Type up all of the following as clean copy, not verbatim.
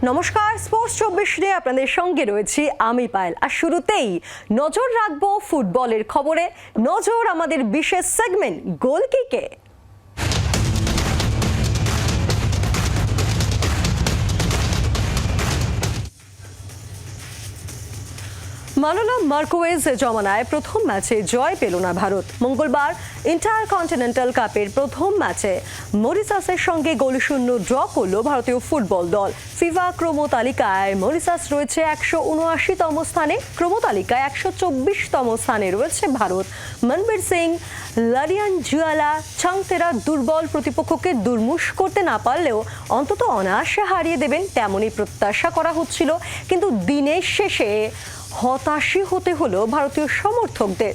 নমস্কার, স্পোর্টস 24 আপনাদের সঙ্গে রয়েছি আমি পায়েল। আর শুরুতেই নজর রাখবো ফুটবলের খবরে। নজর আমাদের বিশেষ সেগমেন্ট গোল কিকে। মানোলা মার্কোয়েজ জমানায় প্রথম ম্যাচে জয় পেল না ভারত। মঙ্গলবার ইন্টারকন্টিনেন্টাল কাপের প্রথম ম্যাচে মরিশাসের সঙ্গে গোলশূন্য ড্র করল ভারতীয় ফুটবল দল। ফিফা ক্রম তালিকায় মরিশাস রয়েছে 179তম স্থানে, ক্রম তালিকায় 124তম স্থানে রয়েছে ভারত। মনবীর সিং, লারিয়ান জুয়ালা, চাংতেরা দুর্বল প্রতিপক্ষকে দুর্মুষ করতে না পারলেও অন্তত অনায়াসে হারিয়ে দেবেন তেমনই প্রত্যাশা করা হচ্ছিল। কিন্তু দিনের শেষে হতাশই হতে হলো ভারতীয় সমর্থকদের।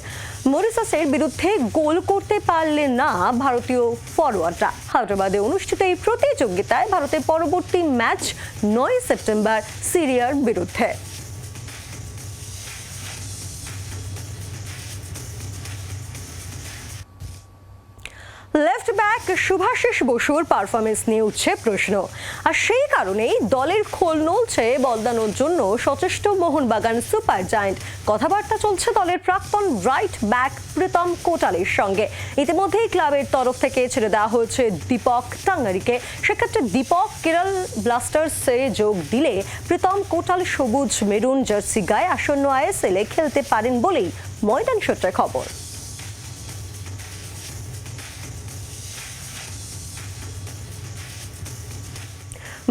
মরিশাসের বিরুদ্ধে গোল করতে পারলেন না ভারতীয় ফরওয়ার্ডরা। হায়দ্রাবাদে অনুষ্ঠিত এই প্রতিযোগিতায় ভারতের পরবর্তী ম্যাচ 9 সেপ্টেম্বর সিরিয়ার বিরুদ্ধে। লেফট ব্যাক শুভাশিস বসুর পারফরমেন্স নিয়ে উঠছে প্রশ্ন। আর সেই কারণেই দলের খোল নলছে বদলানোর জন্য সচেষ্ট মোহনবাগান সুপার জায়ান্ট। কথাবার্তা চলছে দলের প্রাক্তন রাইট ব্যাক প্রীতম কোটালের সঙ্গে। ইতিমধ্যেই ক্লাবের তরফ থেকে ছেড়ে দেওয়া হয়েছে দীপক টাঙ্গারিকে। সেক্ষেত্রে দীপক কেরল ব্লাস্টার্সে যোগ দিলে প্রীতম কোটাল সবুজ মেরুন জার্সি গায়ে আসন্ন আইএসএল এ খেলতে পারেন বলেই ময়দান সূত্রে খবর।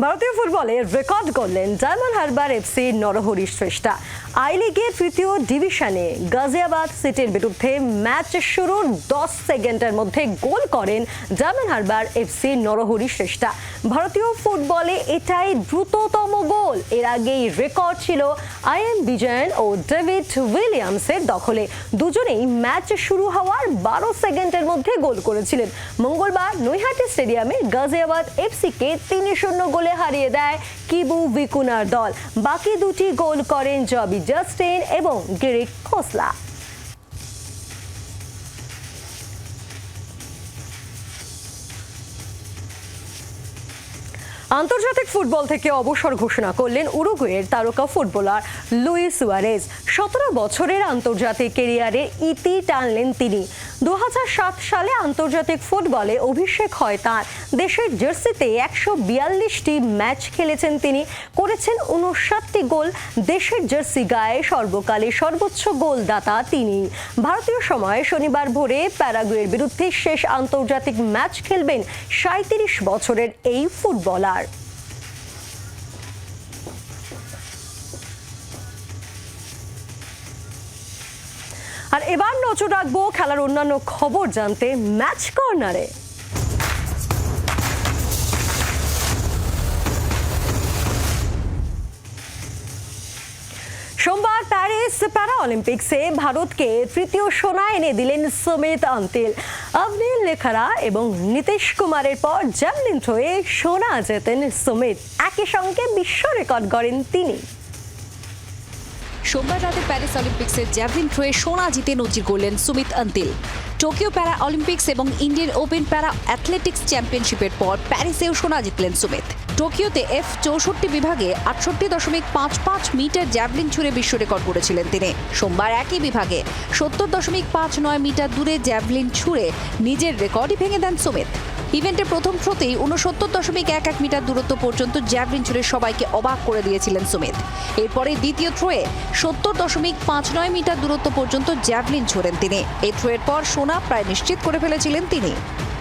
ভারতীয় ফুটবলে রেকর্ড করলেন ডায়মন্ড হারবার এফসি নরহরি শ্রেষ্ঠা। আই লিগের তৃতীয় ডিভিশনে গাজিয়াবাদ সিটির বিরুদ্ধে ম্যাচ শুরুর 10 সেকেন্ডের মধ্যে গোল করেন ডায়মন্ড হারবার এফসি নরহরি শ্রেষ্ঠা। ভারতীয় ফুটবলে এটাই দ্রুততম গোল। এর আগেই রেকর্ড ছিল আইএম বিজয়ন ও ডেভিড উইলিয়ামসের দখলে। দুজনেই ম্যাচ শুরু হওয়ার 12 সেকেন্ডের মধ্যে গোল করেছিলেন। মঙ্গলবার নৈহাটি স্টেডিয়ামে গাজিয়াবাদ এফসিকে 3-0 গোলে হারিয়ে দেয় কিবু ভিকুনার দল। বাকি দুটি গোল করেন জবি জাস্টিন এবং গেরিক খোসলা। আন্তর্জাতিক ফুটবল থেকে অবসর ঘোষণা করলেন উরুগুয়ের তারকা ফুটবলার লুইস সুয়ারেজ। 17 বছরের আন্তর্জাতিক ক্যারিয়ারে ইতি টানলেন তিনি। 2007 সালে আন্তর্জাতিক ফুটবলে অভিষেক হয় তার। দেশের জার্সিতে 142টি ম্যাচ খেলেছেন তিনি, করেছেন 59টি গোল। দেশের জার্সি গায়ে সর্বকালের সর্বোচ্চ গোলদাতা তিনি। ভারতীয় সময় শনিবার ভোরে প্যারাগুয়ের বিরুদ্ধে শেষ আন্তর্জাতিক ম্যাচ খেলবেন 37 বছরের এই ফুটবলার। আর এবার নজর রাখবো খেলার অন্যান্য খবর জানতে ম্যাচ কর্নারে। সোমবার প্যারিস প্যারা অলিম্পিক্সে ভারতকে তৃতীয় সোনা এনে দিলেন সুমিত অন্তিল। অবনীল লেখারা এবং নীতিশ কুমারের পর জ্যাভলিন থ্রোয়ে সোনা জেতেন সুমিত। একই সঙ্গে বিশ্ব রেকর্ড গড়েন তিনি। সোমবার রাতে প্যারিস অলিম্পিক্সের জ্যাভলিন থ্রোয়ে সোনা জিতে নজির গড়লেন সুমিত অন্তিল। টোকিও প্যারা অলিম্পিক্স এবং ইন্ডিয়ান ওপেন প্যারা অ্যাথলেটিক্স চ্যাম্পিয়নশিপের পর প্যারিসেও সোনা জিতলেন সুমিত। টোকিওতে F64 বিভাগে 68.55 মিটার জ্যাভলিন ছুড়ে বিশ্ব রেকর্ড করেছিলেন তিনি। সোমবার একই বিভাগে 70.59 মিটার দূরে জ্যাভলিন ছুড়ে নিজের রেকর্ডই ভেঙে দেন সুমিত। ইভেন্টের প্রথম থ্রোতেই 69.11 মিটার দূরত্ব পর্যন্ত জ্যাভলিন ছুড়ে সবাইকে অবাক করে দিয়েছিলেন সুমিত। এরপরে দ্বিতীয় থ্রোয়ে 70.59 মিটার দূরত্ব পর্যন্ত জ্যাভলিন ছোড়েন তিনি। এই থ্রোয়ের পর সোনা প্রায় নিশ্চিত করে ফেলেছিলেন তিনি।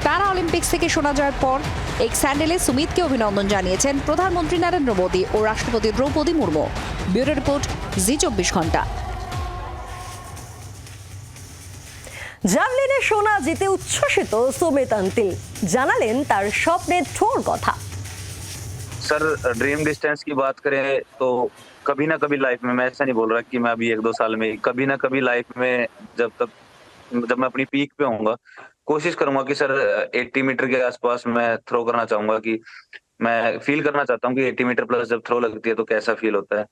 প্যারা অলিম্পিক্স থেকে সোনা জয়ের পর এক স্যান্ডেলে সুমিতকে অভিনন্দন জানিয়েছেন প্রধানমন্ত্রী নরেন্দ্র মোদী ও রাষ্ট্রপতি দ্রৌপদী মুর্মু। ব্যুরো রিপোর্ট, জি 24 ঘন্টা। জ্যাভলিনে সোনা জিতে উচ্ছ্বসিত সুমিত অন্তিল, জানালেন তার স্বপ্নের থ্রোর কথা। सर ड्रीम डिस्टेंस की बात करें तो कभी ना कभी लाइफ में, मैं ऐसा नहीं बोल रहा कि मैं अभी 1-2 साल में, कभी ना कभी लाइफ में जब मैं अपनी पीक पे होऊंगा, कोशिश करूंगा कि सर 80 मीटर के आसपास मैं थ्रो करना चाहूंगा। कि मैं फील करना चाहता हूँ कि 80 मीटर प्लस जब थ्रो लगती है तो कैसा फील होता है।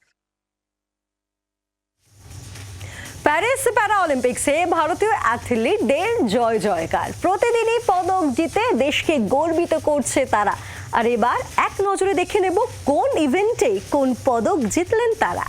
প্যারিস প্যারা অলিম্পিক্সে ভারতীয় অ্যাথলিটদের জয় জয়কার। প্রতিদিনই পদক জিতে দেশকে গর্বিত করছে তারা। আর এবার এক নজরে দেখে নেব কোন ইভেন্টে কোন পদক জিতলেন তারা।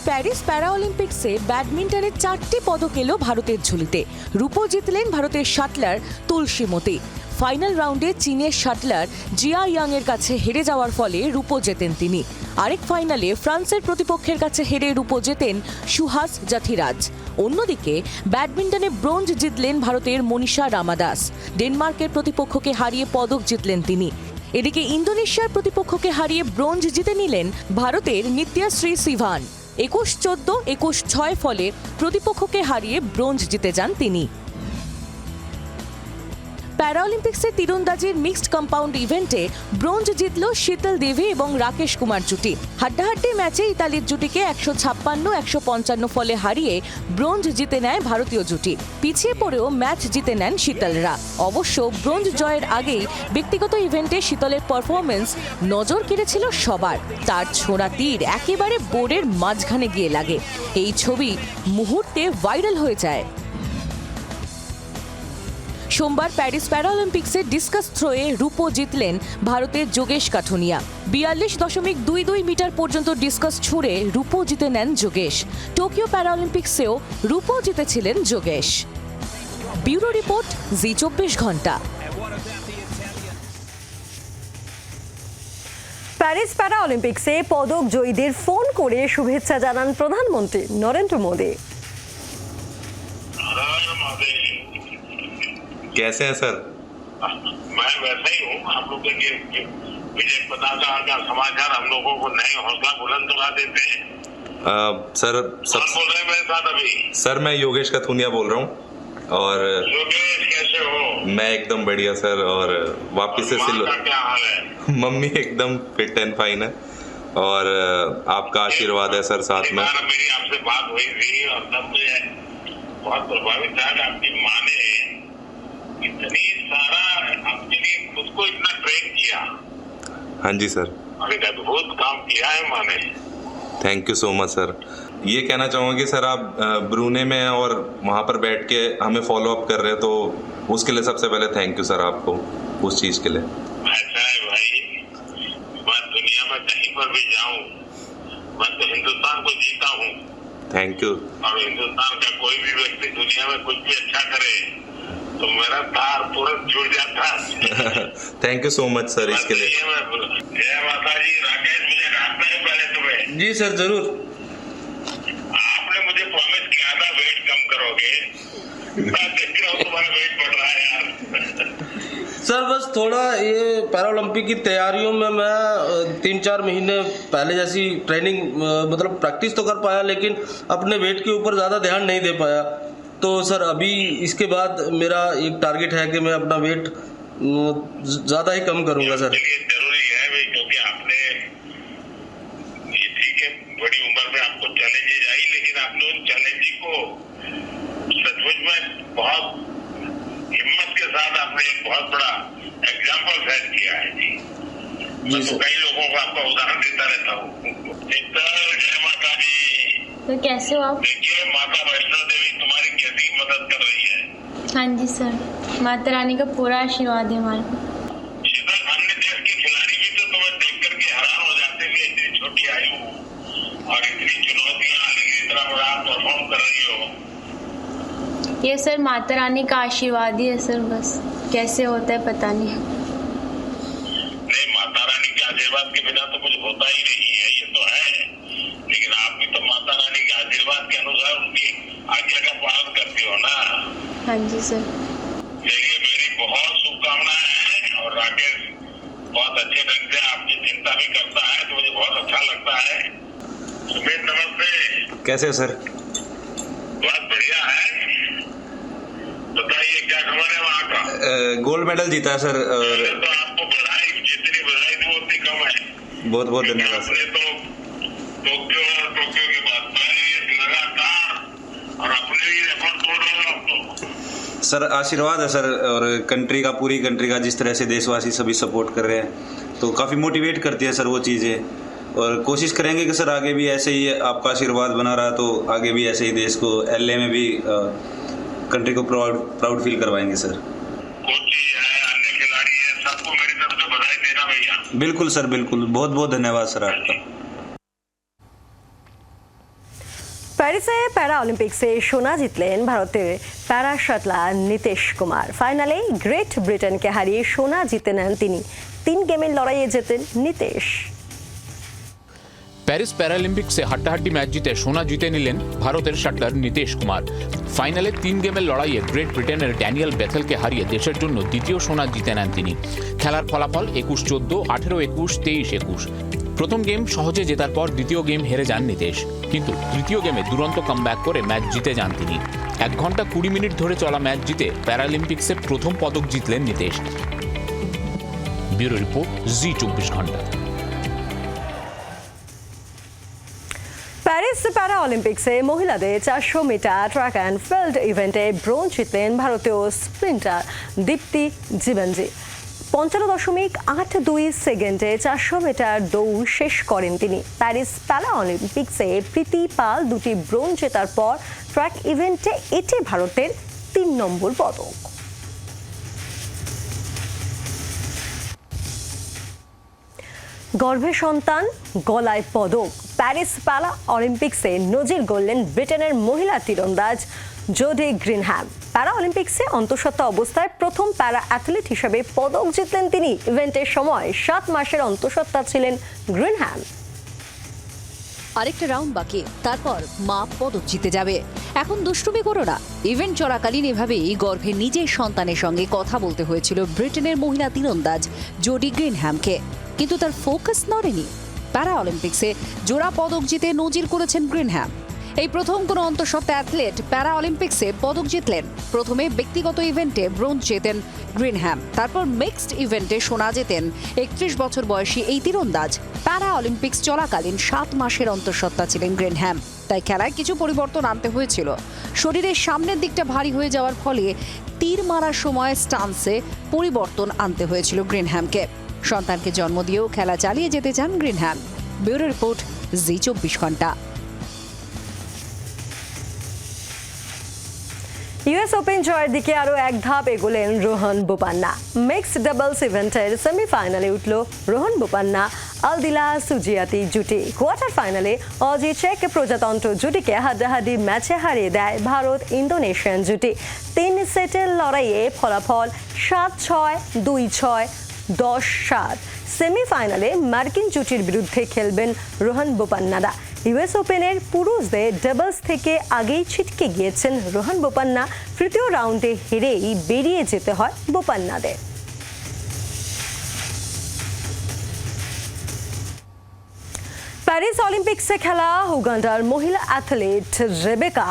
প্যারিস প্যারা অলিম্পিক্সে ব্যাডমিন্টনের 4টি পদক এলো ভারতের ঝুলিতে। রূপো জিতলেন ভারতের শাটলার তুলসীমতি। ফাইনাল রাউন্ডে চীনের শাটলার জিয়া ইয়াং এর কাছে হেরে যাওয়ার ফলে রূপো জেতেন তিনি। আরেক ফাইনালে ফ্রান্সের প্রতিপক্ষের কাছে হেরে রূপো জেতেন সুহাস জাথিরাজ। অন্যদিকে ব্যাডমিন্টনে ব্রোঞ্জ জিতলেন ভারতের মনীষা রামাদাস। ডেনমার্কের প্রতিপক্ষকে হারিয়ে পদক জিতলেন তিনি। এদিকে ইন্দোনেশিয়ার প্রতিপক্ষকে হারিয়ে ব্রোঞ্জ জিতে নিলেন ভারতের নিত্যাশ্রী সিভান। 21-14, 21-6 ফলে প্রতিপক্ষকে হারিয়ে ব্রোঞ্জ জিতে যান তিনি। প্যারাঅলিম্পিক্সে তীরন্দাজির মিক্সড কম্পাউন্ড ইভেন্টে ব্রোঞ্জ জিতল শীতল দেবী এবং রাকেশ কুমার জুটি। হাড্ডাহাড্ডি ম্যাচে ইতালির জুটিকে 156-155 ফলে হারিয়ে ব্রোঞ্জ জিতে নেয় ভারতীয় জুটি। পিছিয়ে পড়েও ম্যাচ জিতে নেন শীতলরা। অবশ্য ব্রোঞ্জ জয়ের আগেই ব্যক্তিগত ইভেন্টে শীতলের পারফরমেন্স নজর কেড়েছিল সবার। তার ছোড়া তীর একেবারে বোর্ডের মাঝখানে গিয়ে লাগে। এই ছবি মুহূর্তে ভাইরাল হয়ে যায়। সোমবার প্যারিস প্যারাঅলিম্পিক্সে ডিসকাস থ্রোয়ে রূপো জিতলেন ভারতের যোগেশ কাঠুনিয়া। 42.22 মিটার পর্যন্ত ডিসকাস ছুঁড়ে রূপো জিতে নেন যোগেশ। টোকিও প্যারাঅলিম্পিক্সেও রূপো জিতেছিলেন যোগেশ। ব্যুরো রিপোর্ট, জি 24 ঘন্টা। প্যারিস প্যারা অলিম্পিক্সে পদক জয়ীদের ফোন করে শুভেচ্ছা জানান প্রধানমন্ত্রী নরেন্দ্র মোদী। कैसे हैं सर? मैं वैसे ही हूँ। आप लोगों के विजय पताका का समाचार हम लोगों को नए हौसला बुलंद करा देते हैं। सर कौन बोल रहे हैं मेरे साथ अभी? सर मैं योगेश कथुनिया बोल रहा हूँ। और योगेश कैसे हो? मैं एकदम बढ़िया सर। और वापिस से माँ का क्या हाल है? मम्मी एकदम फिट एंड फाइन है। और आपका आशीर्वाद है सर साथ में। मेरी आपसे बात हुई थी और तब मुझे बहुत प्रभावित था कि आपकी माँ ने इतनी सारा आपके लिए खुद को इतना ट्रेन किया। हाँ जी सर, और एक अद्भुत काम किया है माँ ने। Thank you so much sir. ये कहना चाहूँगा कि सर आप ब्रूने में हैं और वहाँ पर बैठ के हमें फॉलो अप कर रहे हैं, तो उसके लिए सबसे पहले थैंक यू सर आपको उस चीज़ के लिए। ऐसा है भाई, मैं दुनिया में कहीं पर भी जाऊं, मैं तो हिंदुस्तान को जीता हूँ। Thank you. और हिंदुस्तान का कोई भी व्यक्ति दुनिया में कुछ भी अच्छा करे तो मेरा तार तुरंत जुड़ जाता है। Thank you so much sir इसके लिए। जय माता जी। राकेश, मुझे डांटना है पहले तुम्हें। जी सर जरूर। आपने मुझे प्रॉमिस किया था वेट कम करोगे। मैं देख रहा हूँ तुम्हारा वेट बढ़ रहा है यार। सर बस थोड़ा ये पैरालंपिक की तैयारियों में मैं 3-4 महीने पहले जैसी ट्रेनिंग मतलब प्रैक्टिस तो कर पाया, लेकिन अपने वेट के ऊपर ज़्यादा ध्यान नहीं दे पाया। तो सर अभी इसके बाद मेरा एक टारगेट है कि मैं अपना वेट ज़्यादा ही कम करूँगा सर। जरूरी है भाई, क्योंकि आपने ये ठीक है बड़ी उम्र में आपको चैलेंजेस आई, लेकिन आपने उन चैलेंजेस को सचमुच में बहुत हिम्मत के साथ आपने एक बहुत बड़ा एग्जाम्पल सेट किया है जी। मैं तो कई लोगों को आपका उदाहरण देता रहता हूँ। जय माता दी। तो कैसे हो आप? देखिए माता वैष्णो देवी तुम्हारी कैसी मदद कर रही है। हाँ जी सर, माता रानी का पूरा आशीर्वाद है हमारे को। शीतल, अन्य देश के खिलाड़ी भी तो तुम्हें देख करके हैरान हो जाते हैं, इतनी छोटी आयु और इतनी चुनौतियां, लेकिन इतना बड़ा परफॉर्म कर रही हो। ये सर माता रानी का आशीर्वाद ही है सर, बस कैसे होता है पता नहीं। नहीं, माता रानी के आशीर्वाद के बिना तो कुछ होता ही नहीं है, ये तो है। लेकिन आप भी तो माता रानी के आशीर्वाद के अनुसार उनकी आज्ञा का पालन करते हो ना। हाँ जी सर। चलिए, मेरी बहुत शुभकामनाएं हैं। और राकेश बहुत अच्छे ढंग से आपकी चिंता भी करता है, तो मुझे बहुत अच्छा लगता है। सुमित, नमस्ते। कैसे सर? बहुत बढ़िया है। बताइए क्या खबर है वहाँ का? गोल्ड मेडल जीता है सर। और तो आपको बधाई, जितनी बधाई दूं उतनी कम है। बहुत बहुत धन्यवाद सर। आपने तो टोक्यो के बाद पेरिस लगातार, और अपने भी रिकॉर्ड तोड़ रहे हो आप तो। सर आशीर्वाद है सर, और कंट्री का, पूरी कंट्री का जिस तरह से देशवासी सभी सपोर्ट कर रहे हैं, तो काफ़ी मोटिवेट करती है सर वो चीज़ें। और कोशिश करेंगे कि सर आगे भी ऐसे ही आपका आशीर्वाद बना रहा, तो आगे भी ऐसे ही देश को LA में भी कंट्री को प्राउड फील करवाएंगे सर। कुछ चीज है बिल्कुल सर, बिल्कुल। बहुत बहुत धन्यवाद सर आपका। প্যারিসে প্যারা অলিম্পিক্সে সোনা জিতলেন ভারতের প্যারা শাটলার নীতেশ কুমার। ফাইনালে গ্রেট ব্রিটেনকে হারিয়ে সোনা জিতে নেন তিনি। 3 গেমের লড়াইয়ে জেতেন নীতেশ। প্যারিস প্যারালিম্পিক্সে হাড্ডাহাড্ডি ম্যাচ জিতে সোনা জিতে নিলেন ভারতের শাটলার নীতেশ কুমার। ফাইনালে 3 গেমের লড়াইয়ে গ্রেট ব্রিটেনের ড্যানিয়েল বেথেলকে হারিয়ে দেশের জন্য দ্বিতীয় সোনা জিতে নেন তিনি। খেলার ফলাফল 21-14, 18-21, 23-21। প্রথম গেম সহজে জেতার পর দ্বিতীয় গেম হেরে যান নীতেশ, কিন্তু তৃতীয় গেমে দুরন্ত কামব্যাক করে ম্যাচ জিতে যান তিনি। 1 ঘন্টা 20 মিনিট ধরে চলা ম্যাচ জিতে প্যারালিম্পিক্সে প্রথম পদক জিতলেন নীতেশ। ব্যুরো রিপোর্ট, জি24 ঘন্টা। প্যারিস প্যারা অলিম্পিক্সে মহিলাদের 400 মিটার ট্র্যাক অ্যান্ড ফিল্ড ইভেন্টে ব্রোঞ্জ জিতলেন ভারতীয় স্প্রিন্টার দীপ্তি জীবনজি। 55.82 সেকেন্ডে 400 মিটার দৌড় শেষ করেন তিনি। প্যারিস প্যারা অলিম্পিক্সে প্রীতি পাল 2টি ব্রোঞ্জ জেতার পর ট্র্যাক ইভেন্টে এটি ভারতের 3 নম্বর পদক। গর্ভে সন্তান, গলায় পদক। প্যারিস প্যারা অলিম্পিক্সে নজির গড়লেন ব্রিটেনের মহিলা তীরন্দাজ জোডি গ্রিনহ্যাম। প্যারা অলিম্পিক্সে অন্তঃসত্ত্বা অবস্থায় প্রথম প্যারা অ্যাথলিট হিসেবে পদক জিতলেন তিনি। ইভেন্টের সময় 7 মাসের অন্তঃসত্ত্বা ছিলেন গ্রিনহ্যাম। আরেকটা রাউন্ড বাকি, তারপর মা পদক জিতে যাবে। এখন দুষ্টুমি করো না। ইভেন্ট চলাকালীন এভাবেই গর্ভে নিজের সন্তানের সঙ্গে কথা বলতে হয়েছিল ব্রিটেনের মহিলা তীরন্দাজ জোডি গ্রিনহ্যামকে, কিন্তু তার ফোকাস নড়েনি। প্যারা অলিম্পিক্সে জোড়া পদক জিতে নজির করেছেন গ্রিনহ্যাম। এই প্রথম কোনো অন্তঃসত্ত্বা অ্যাথলেট প্যারা অলিম্পিক্সে পদক জিতলেন। প্রথমে ব্যক্তিগত ইভেন্টে ব্রোঞ্জ জেতেন গ্রিনহ্যাম, তারপর মিক্সড ইভেন্টে সোনা জেতেন 31 বছর বয়সী এই তীরন্দাজ। প্যারা অলিম্পিক্স চলাকালীন 7 মাসের অন্তঃসত্ত্বা ছিলেন গ্রিনহ্যাম, তাই খেলায় কিছু পরিবর্তন আনতে হয়েছিল। শরীরের সামনের দিকটা ভারী হয়ে যাওয়ার ফলে তীর মারার সময় স্টান্সে পরিবর্তন আনতে হয়েছিল গ্রিনহ্যামকে। সন্তানকে জন্ম দিয়েও খেলা চালিয়ে যেতে চান গ্রিনহ্যাম। ব্যুরো রিপোর্ট, জি24 ঘন্টা। ইউএস ওপেন জয়ের দিকে আরও এক ধাপ এগোলেন রোহন বোপান্না। মিক্সড ডাবলস ইভেন্টের সেমিফাইনালে উঠল রোহন বোপান্না আলদিলা সুজিয়াতি জুটি। কোয়ার্টার ফাইনালে অজি চেক প্রজাতন্ত্র জুটিকে হাড্ডাহাড্ডি ম্যাচে হারিয়ে দেয় ভারত ইন্দোনেশিয়ান জুটি। 3 সেটের লড়াইয়ে ফলাফল 7-6, 2-6, 10-7। সেমিফাইনালে মার্কিন জুটির বিরুদ্ধে খেলবেন রোহন বোপান্নারা। ইউএস ওপেনের পুরুষদের ডাবলস থেকে আগেই ছিটকে গিয়েছেন রোহন বোপান্না। তৃতীয় রাউন্ডে হেরেই বেরিয়ে যেতে হয় বোপান্নাদের। প্যারিস অলিম্পিক্সে খেলা উগান্ডার মহিলা অ্যাথলিট রেবেকা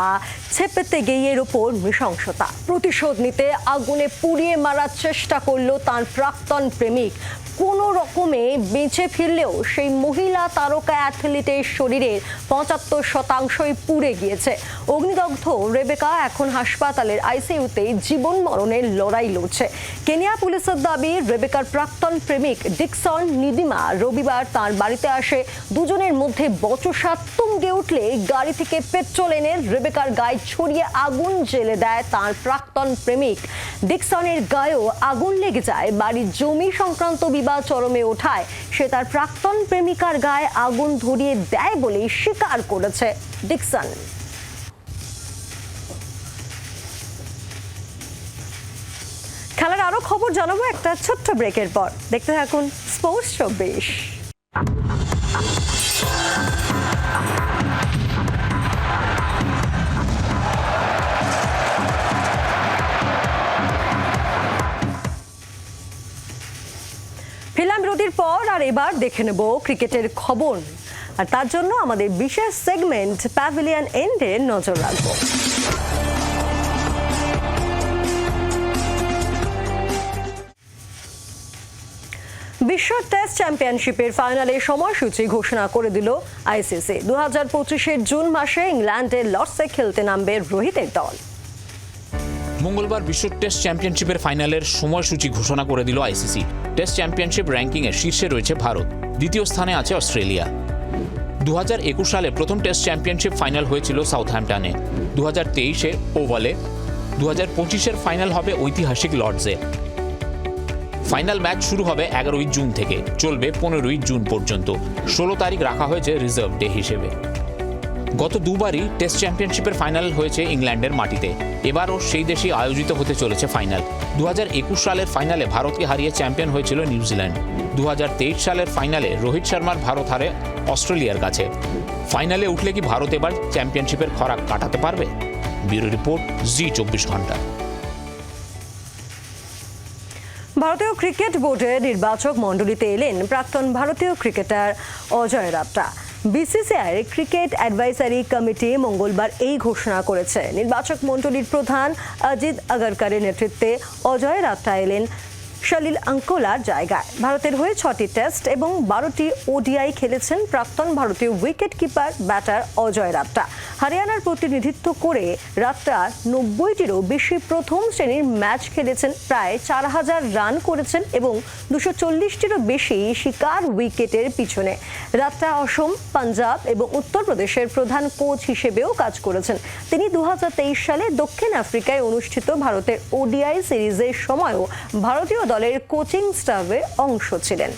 চেপতেগেইয়ের ওপর নৃশংসতা। প্রতিশোধ নিতে আগুনে পুড়িয়ে মারার চেষ্টা করল তার প্রাক্তন প্রেমিক। কোনো রকমে বেঁচে ফিরলেও সেই মহিলা তারকা অ্যাথলিটের শরীরের 75% পুড়ে গিয়েছে। অগ্নিদগ্ধ রেবেকা এখন হাসপাতালের আইসিইউতে জীবন মরণের লড়াই লড়ছে। কেনিয়া পুলিশের দাবি, রেবেকার প্রাক্তন প্রেমিক ডিকসন নিদিমা রবিবার তার বাড়িতে আসে। দুজনের মধ্যে বচসা তুঙ্গে উঠলে গাড়ি থেকে পেট্রোল এনে রেবেকার গায়ে ছড়িয়ে আগুন জ্বেলে দেয় তার প্রাক্তন প্রেমিক। ডিকসনের গায়েও আগুন লেগে যায়। বাড়ির জমি সংক্রান্ত বিবাদ চরমে ওঠায় সে তার প্রাক্তন প্রেমিকার গায়ে আগুন ধরিয়ে দেয় বলে স্বীকার করেছে ডিকসন। খেলার আরো খবর জানাবো একটা ছোট্ট ব্রেকের পর। দেখতে থাকুন স্পোর্টস 24। ফিল্ম বিরতির পর আর এবার দেখে নেব ক্রিকেটের খবর, আর তার জন্য আমাদের বিশেষ সেগমেন্ট প্যাভিলিয়ন এন্ডে নজর রাখবো। বিশ্ব টেস্ট চ্যাম্পিয়নশিপের ফাইনালের সময়সূচি ঘোষণা করে দিল আইসিসি। 2025-এর জুন মাসে ইংল্যান্ডের লর্ডসে খেলতে নামবে রোহিতের দল। মঙ্গলবার বিশ্ব টেস্ট চ্যাম্পিয়নশিপের ফাইনালের সময়সূচি ঘোষণা করে দিল আইসিসি। টেস্ট চ্যাম্পিয়নশিপ র্যাঙ্কিংয়ে শীর্ষে রয়েছে ভারত, দ্বিতীয় স্থানে আছে অস্ট্রেলিয়া। 2021 সালে প্রথম টেস্ট চ্যাম্পিয়নশিপ ফাইনাল হয়েছিল সাউথহ্যাম্পটনে, 2023-এ ওভালে, 2025-এর ফাইনাল হবে ঐতিহাসিক লর্ডসে। ফাইনাল ম্যাচ শুরু হবে 11ই জুন থেকে, চলবে 15ই জুন পর্যন্ত। 16 তারিখ রাখা হয়েছে রিজার্ভ ডে হিসেবে। গত দুবারই টেস্ট চ্যাম্পিয়নশিপের ফাইনাল হয়েছে ইংল্যান্ডের মাটিতে, এবারও সেই দেশেই আয়োজিত হতে চলেছে ফাইনাল। 2021 সালের ফাইনালে ভারতকে হারিয়ে চ্যাম্পিয়ন হয়েছিল নিউজিল্যান্ড। 2023 সালের ফাইনালে রোহিত শর্মার ভারত হারে অস্ট্রেলিয়ার কাছে। ফাইনালে উঠলে কি ভারত এবার চ্যাম্পিয়নশিপের খরাক কাটাতে পারবে? ব্যুরো রিপোর্ট, জি 24 ঘন্টা। ভারতীয় ক্রিকেট বোর্ডের নির্বাচক মণ্ডলীতে এলেন প্রাক্তন ভারতীয় ক্রিকেটার অজয় রাবটা। বিসিসিআই ক্রিকেট অ্যাডভাইজারি কমিটি মঙ্গলবার এই ঘোষণা করেছে। নির্বাচক মণ্ডলীর প্রধান অজিত আগরকরের নেতৃত্বে অজয় রাবটা এলেন সলিল আঙ্কোলার জায়গায়। ভারতের হয়ে 6টি টেস্ট এবং 12টি ওডিআই খেলেছেন প্রাক্তন ভারতীয় উইকেট কিপার ব্যাটার অজয় রাবটা। হরিয়ানার প্রতিনিধিত্ব করে রাবটা 90টিরও বেশি প্রথম শ্রেণীর ম্যাচ খেলেছেন, প্রায় 4000 রান করেছেন এবং 240টিরও বেশি শিকার উইকেটের পিছনে। রাবটা অসম, পাঞ্জাব এবং উত্তরপ্রদেশের প্রধান কোচ হিসেবেও কাজ করেছেন। তিনি 2023 সালে দক্ষিণ আফ্রিকায় অনুষ্ঠিত ভারতের ওডিআই সিরিজের সময়ও ভারতীয় দলের কোচিং স্টাফের অংশ ছিলেন।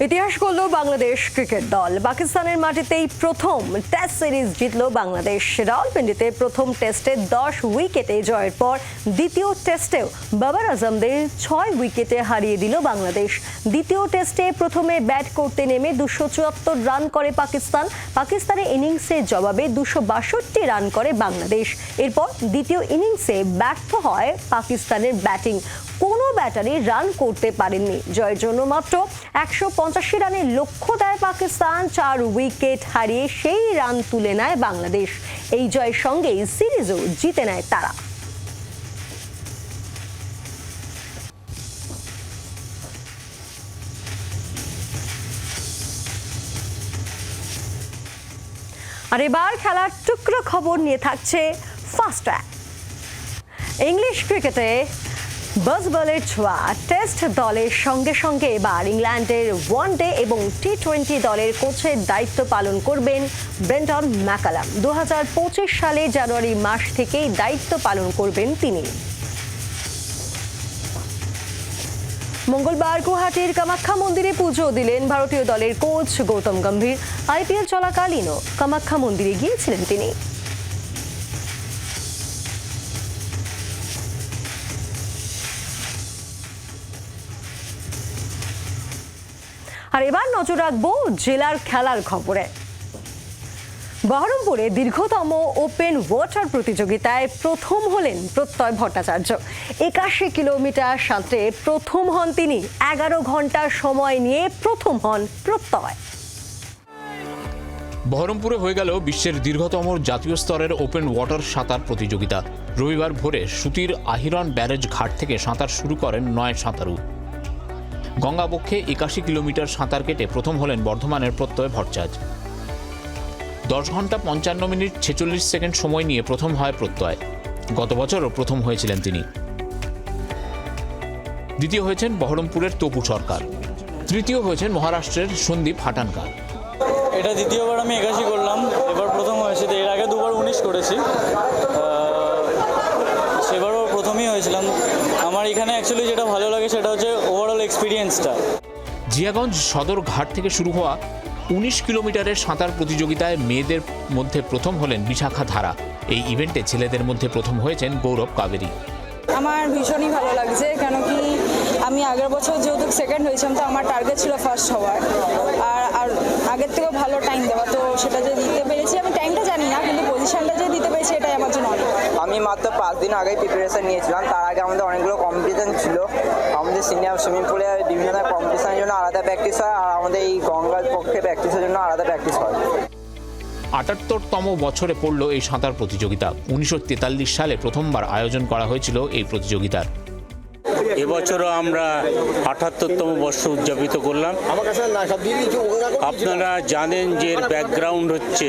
ইতিহাস গড়ল বাংলাদেশ ক্রিকেট দল। পাকিস্তানের মাটিতেই প্রথম টেস্ট সিরিজ জিতল বাংলাদেশ। রাওয়ালপিন্ডিতে প্রথম টেস্টে 10 উইকেটে জয়ের পর দ্বিতীয় টেস্টেও বাবর আজমদের 6 উইকেটে হারিয়ে দিল বাংলাদেশ। দ্বিতীয় টেস্টে প্রথমে ব্যাট করতে নেমে 274 রান করে পাকিস্তান। পাকিস্তানের ইনিংসের জবাবে 262 রান করে বাংলাদেশ। এরপর দ্বিতীয় ইনিংসে ব্যর্থ হয় পাকিস্তানের ব্যাটিং। কোনো ব্যাটারি রান করতে পারেননি। জয়ের জন্য মাত্র 185 রানের লক্ষ্য দেয় পাকিস্তান। 4 উইকেট হারিয়ে সেই রান তুলে নেয় বাংলাদেশ। এই জয়ের সঙ্গেই সিরিজও জিতে নেয় তারা। আর এবার খেলার টুকরো খবর নিয়ে থাকছে ফাস্ট ট্র্যাক। ইংলিশ ক্রিকেটে বাজবলের ছোঁয়া টেস্ট দলের সঙ্গে সঙ্গে এবার ইংল্যান্ডের ওয়ানডে এবং টি20 দলের কোচের দায়িত্ব পালন করবেন ব্রেন্টন ম্যাকালাম। 2025 সালে জানুয়ারি মাস থেকেই দায়িত্ব পালন করবেন তিনি। মঙ্গলবার গুয়াহাটির কামাখ্যা মন্দিরে পুজো দিলেন ভারতীয় দলের কোচ গৌতম গম্ভীর। আইপিএল চলাকালীনও কামাখ্যা মন্দিরে গিয়েছিলেন তিনি। আর এবার নজর রাখবো জেলার খেলার খবরে। বহরমপুরে দীর্ঘতম ওপেন ওয়াটার প্রতিযোগিতায় প্রথম হলেন প্রত্যয় ভট্টাচার্য। 81 কিলোমিটার সাঁতরে প্রথম হন তিনি। 11 ঘন্টা সময় নিয়ে প্রথম হন প্রত্যয়। বহরমপুরে হয়ে গেল বিশ্বের দীর্ঘতম জাতীয় স্তরের ওপেন ওয়াটার সাঁতার প্রতিযোগিতা। রবিবার ভোরে সুতির আহিরন ব্যারেজ ঘাট থেকে সাঁতার শুরু করেন 9 সাঁতারু। গঙ্গাবক্ষে 81 কিলোমিটার সাঁতার কেটে প্রথম হলেন বর্ধমানের প্রত্যয় ভট্টাচার্য। 10 ঘন্টা 55 মিনিট 46 সেকেন্ড সময় নিয়ে প্রথম হয় প্রত্যয়। গত বছরও প্রথম হয়েছিলেন তিনি। দ্বিতীয় হয়েছেন বহরমপুরের তপু সরকার। তৃতীয় হয়েছেন মহারাষ্ট্রের সন্দীপ হাটানকার। এটা দ্বিতীয়বার আমি 81 করলাম, এবার প্রথম হয়েছে। এর আগে দুবার 19 করেছি, সেবারও প্রথমই হয়েছিলাম। আমার এখানে অ্যাকচুয়ালি যেটা ভালো লাগে সেটা হচ্ছে ওভারঅল এক্সপিরিয়েন্সটা। জিয়াগঞ্জ সদর ঘাট থেকে শুরু হওয়া 19 কিলোমিটারের সাঁতার প্রতিযোগিতায় মেয়েদের মধ্যে প্রথম হলেন বিশাখা ধারা। এই ইভেন্টে ছেলেদের মধ্যে প্রথম হয়েছেন গৌরব কাবেরী। আমার ভীষণই ভালো লাগছে, কেন কি আমি আগের বছর যেহেতু সেকেন্ড হয়েছিলাম, তো আমার টার্গেট ছিল ফার্স্ট হওয়ার, আর আগের থেকেও ভালো টাইম দেওয়া। তো সেটা যে দিতে পেরেছি, আমি টাইমটা জানি না, কিন্তু পজিশনটা যে দিতে পেরেছি এটাই আমার জন্য অনেক। আমি মাত্র 5 দিন আগেই প্রিপারেশন নিয়েছিলাম। তার আগে আমাদের অনেকগুলো কম্পিটিশন ছিল। আমাদের সিনিয়র সুইমিং পুলে বিভিন্ন কম্পিটিশনের জন্য আলাদা প্র্যাকটিস হয়, আর আমাদের এই গঙ্গার পক্ষে প্র্যাকটিসের জন্য আলাদা প্র্যাকটিস হয়। 78তম বছরে পড়ল এই সাঁতার প্রতিযোগিতা। 1943 সালে প্রথমবার আয়োজন করা হয়েছিল এই প্রতিযোগিতার। এবছরও আমরা 78তম বর্ষ উদযাপিত করলাম। আপনারা জানেন যে এর ব্যাকগ্রাউন্ড হচ্ছে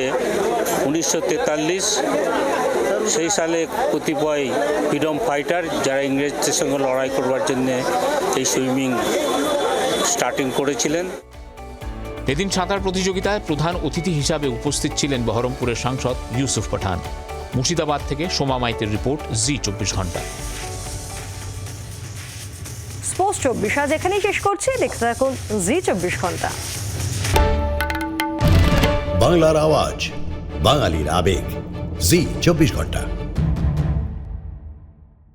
1943। সেই সালে কতিপয় ফ্রিডম ফাইটার যারা ইংরেজদের সঙ্গে লড়াই করবার জন্য এই সুইমিং স্টার্টিং করেছিলেন। এদিন সাঁতার প্রতিযোগিতায় প্রধান অতিথি হিসাবে উপস্থিত ছিলেন বহরমপুরের সাংসদ ইউসুফ পাঠান। মুর্শিদাবাদ থেকে সোমা মাইতের রিপোর্ট, জি24 ঘন্টা। স্পোর্টস 24 আজ এখানেই শেষ করছি। দেখতে থাকুন জি24 ঘন্টা। বাংলার আওয়াজ, বাঙালির আবেগ, জি24 ঘন্টা।